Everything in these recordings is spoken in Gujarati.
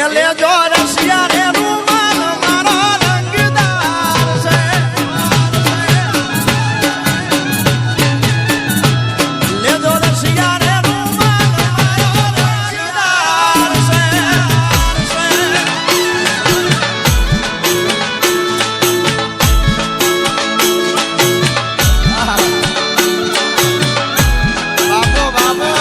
લેજો રસિયા રે રૂમાલ મારો રંગદાર છે લેજો રસિયા રે રૂમાલ મારો રંગદાર છે બાબો બાબો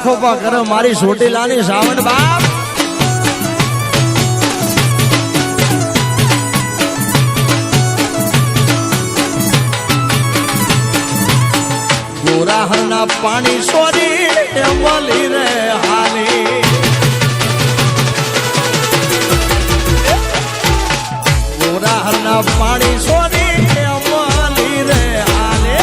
ખોપા કરો મારી સોટીલાની સાવણ બાપ ગોરાહરના પાણી સોરી બોલી રે હાલી ગોરાહરના પાણી સોરી બોલી રે હાલે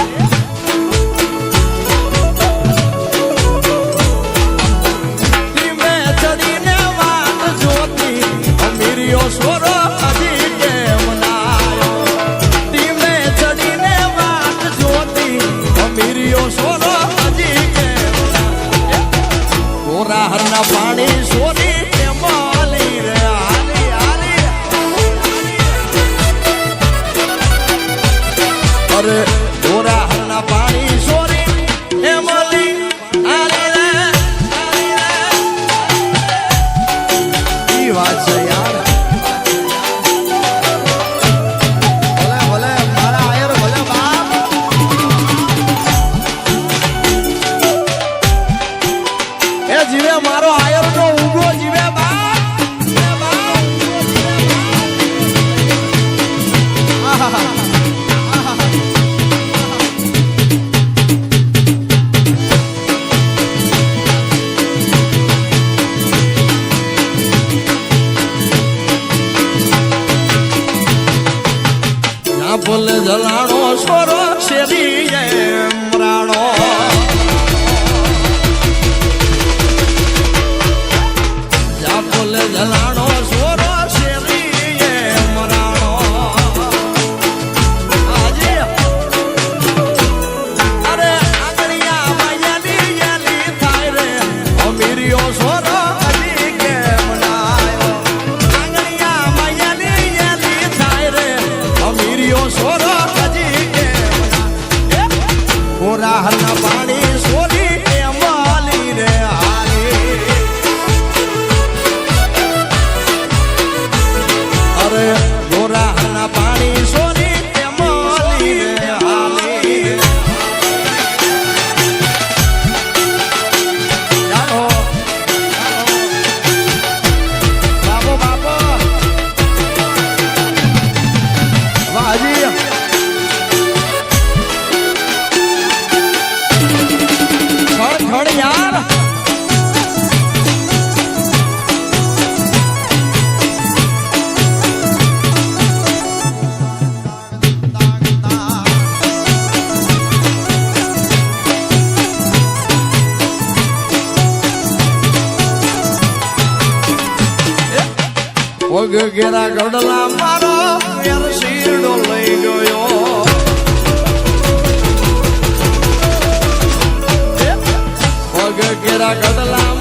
સોરો હજી કેમ નાયો ધીમે ચડીને વાત જોતી અમીરિયો સોરો હજી કેમ ગોરાહરના પાણી સોરી મોલી રે હાલી હાલી અરે ગોરાહરના પાણી સોરી મોલી હાલી રે ઈ વાત છે યાર જીવે મારો આયર નો ઉગો જીવે ના બોલે જલાણો સોરો શેરી રાણો જલાણો સોરો શેરી મરાણો આજે અરે આંગણિયા માયાની યાલી થાય રે અમીરિયો સોરો હજી કેમ નાયો આંગણિયા માયાની યાલી થાય રે અમીરિયો સોરો હજી કેમ ગોરાહરના પાણી સોરી માલી રે ગોરાહરના પાણી સોરી મોલી રે હાલી જાઓ બાબો બાબો વાજી ખડ યાર પગ ઘેરા ગડલા મારો યાર શીરડો લઈ ગયો પગ ઘેરા ગડલા